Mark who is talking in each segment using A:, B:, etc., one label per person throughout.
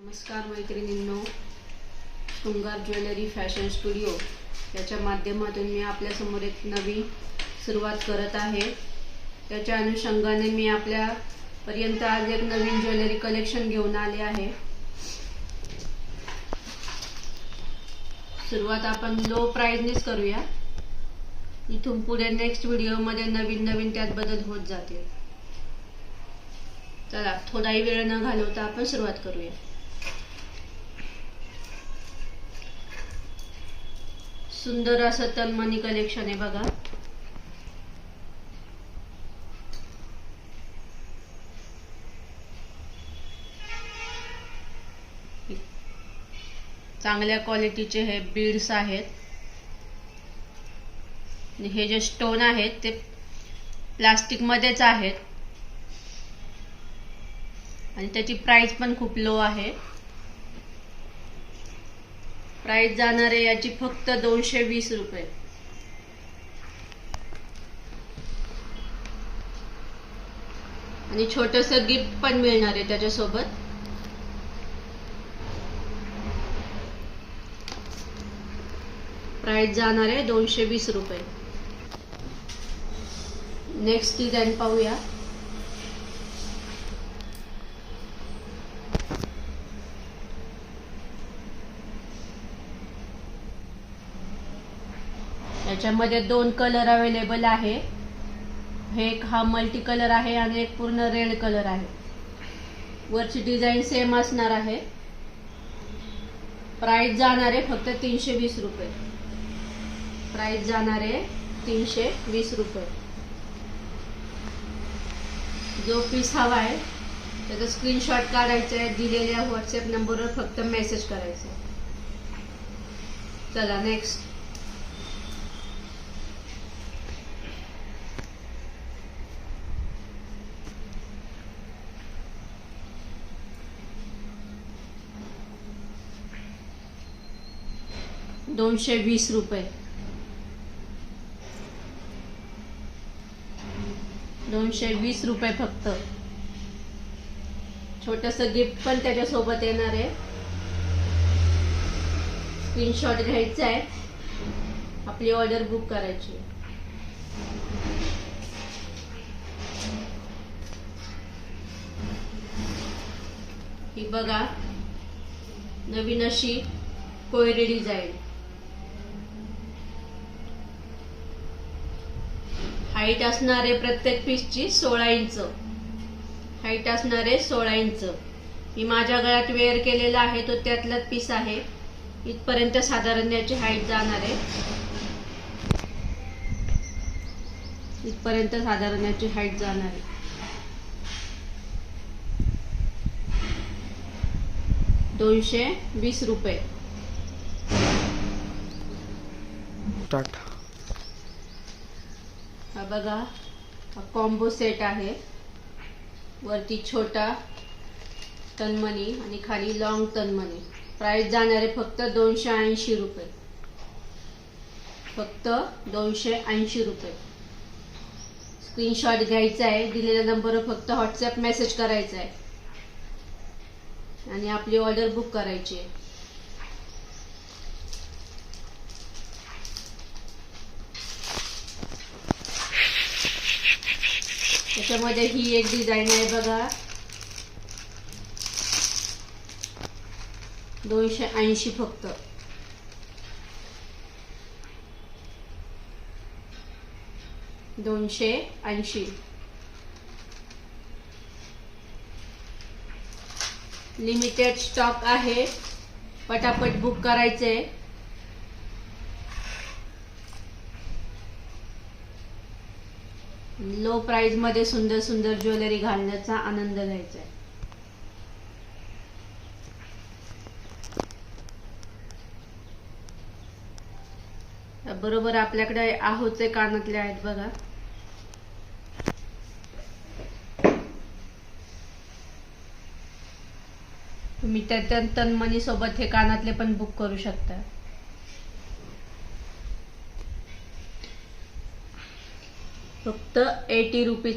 A: नमस्कार मैत्रिणींनो, शृंगार ज्वेलरी फॅशन स्टुडिओ याच्या माध्यमातून मी आपल्यासमोर एक नवीन सुरुवात करत आहे। त्याच्या अनुषंगाने मी आपल्यापर्यंत आज एक नवीन ज्वेलरी कलेक्शन घेऊन आले आहे। सुरुवात आपण लो प्राइसनेच करूया। इथून पुढे नेक्स्ट व्हिडिओमध्ये नवीन त्यात बदल होत जातील। चला थोडाही वेळ न घालवता आपण सुरुवात करूया। सुंदर असं तन्मणी कलेक्शन आहे बघा। चांगल्या क्वालिटीचे हे बीड्स आहेत। हे जे स्टोन आहेत ते प्लास्टिक मध्येच आहेत आणि त्याची प्राइस पण खूप लो आहे। प्राइस जाणार आहे याची फक्त 220 रुपये। आणि छोटंसं गिफ्ट पण मिळणार आहे त्याच्यासोबत। प्राइस जाणार आहे 220 रुपये। नेक्स्ट डिझाइन पाहूया। याच्यामध्ये दोन कलर अवेलेबल आहे। एक हा मल्टी कलर आहे आणि एक पूर्ण रेड कलर आहे। वरची डिझाइन सेम असणार आहे। प्राइस जाणार आहे फक्त 320 रुपये। प्राइस जाणार आहे 320 रुपये। जो पीस हवा आहे त्याचा स्क्रीनशॉट काढायचा आहे। दिलेल्या व्हॉट्सअप नंबरवर फक्त मेसेज करायचा आहे। चला नेक्स्ट। $220 रुपये। 220 रुपये फक्त। छोटंसं गिफ्ट पण त्याच्यासोबत येणार आहे। स्क्रीनशॉट घ्यायचा आहे, आपली ऑर्डर बुक करायची। ही बघा नवीन अशी कोयरी डिझाइन। हाईट असणार आहे प्रत्येक पीसची 16 इंच। हाईट असणार आहे 16 इंच। मी माझ्या गळ्यात वेअर केलेला आहे तो त्यातलाच पीस आहे। इथपर्यंत साधारण याची हाईट जाणार आहे। इथपर्यंत साधारण याची हाईट जाणार आहे। $220 रुपये। हा बघा हा कॉम्बो सेट आहे। वरती छोटा तन्मणी आणि खाली लॉंग तन्मणी। प्राइस जाणार आहे फक्त 280 रुपये। फक्त 280 रुपये। स्क्रीनशॉट घ्यायचा आहे, दिलेल्या नंबरवर फक्त व्हॉट्सअप मेसेज करायचा आहे आणि आपली ऑर्डर बुक करायची आहे। त्याच्यामध्ये ही एक डिझाइन आहे बघा। 280 फक्त। $280। लिमिटेड स्टॉक आहे, पटापट बुक करायचे। लो प्राइस मध्ये सुंदर ज्वेलरी घालण्याचा आनंद घ्यायचा आहे। बरोबर आपल्याकडे आहोचे कानातले आहेत बघा। तुम्ही त्या तन्मणी सोबत हे कानातले पण बुक करू शकता। फक्त 80 रुपीज।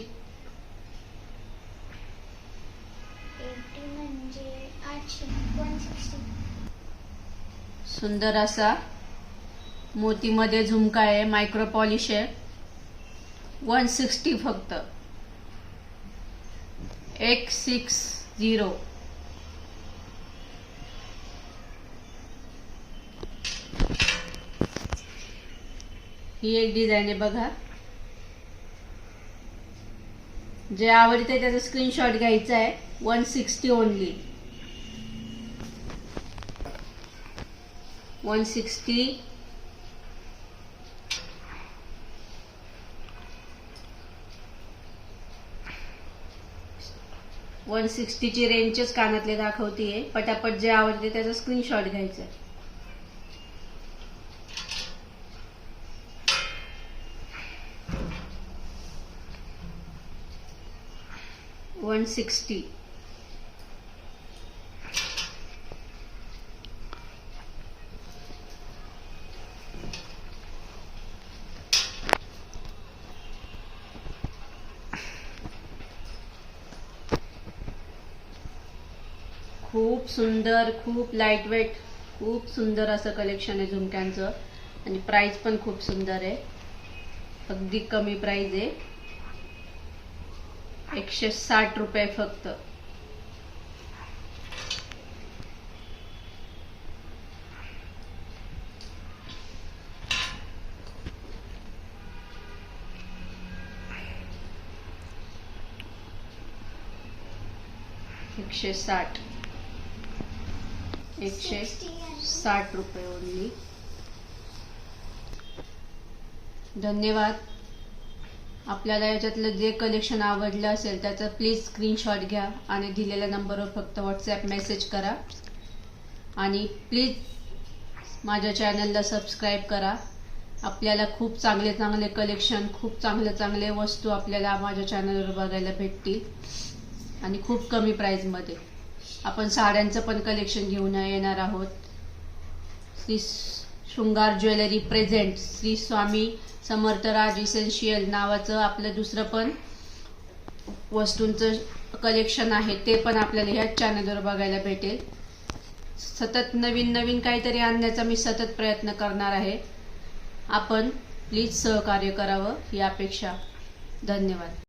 B: 80 म्हणजे 800।
A: सुंदर असा मोतीमध्ये झुमका आहे, मायक्रो पॉलिश आहे. 160 फक्त. 160. ही एक डिझाईन आहे बघा. जे आवडते त्याचा स्क्रीनशॉट घ्यायचा आहे. 160 ओनली. 160. 160 ची रेंजचेच कानातले दाखवतीये. पटापट जे आवडते त्याचा स्क्रीनशॉट घ्यायचा आहे. 160. खूप सुंदर, खूप लाईट वेट, खूप सुंदर असं कलेक्शन आहे झुमक्यांचं. आणि प्राइस पण खूप सुंदर आहे. अगदी कमी प्राइस आहे. 160 रुपये फक्त. एकशे 160 रुपये ओनली. धन्यवाद. आपल्याला याच्यातलं जे कलेक्शन आवडलं असेल त्याचा प्लीज स्क्रीनशॉट घ्या आणि दिलेल्या नंबरवर फक्त व्हॉट्सॲप मेसेज करा. आणि प्लीज माझ्या चॅनलला सबस्क्राईब करा. आपल्याला खूप चांगले चांगले कलेक्शन, खूप चांगले वस्तू आपल्याला माझ्या चॅनलवर बघायला भेटतील. आणि खूप कमी प्राईजमध्ये. आपण साड्यांचं पण कलेक्शन घेऊन येणार आहोत. श्री शृंगार jewellery present Shri Swami समर्थराज essential नावाचं आपलं दुसरं पण वस्तूंचं कलेक्शन आहे. ते पण आपल्याला ह्याच चॅनलवर बघायला भेटेल. सतत नवीन नवीन काहीतरी आणण्याचा मी सतत प्रयत्न करणार आहे. आपण प्लीज सहकार्य करावं ही अपेक्षा. धन्यवाद.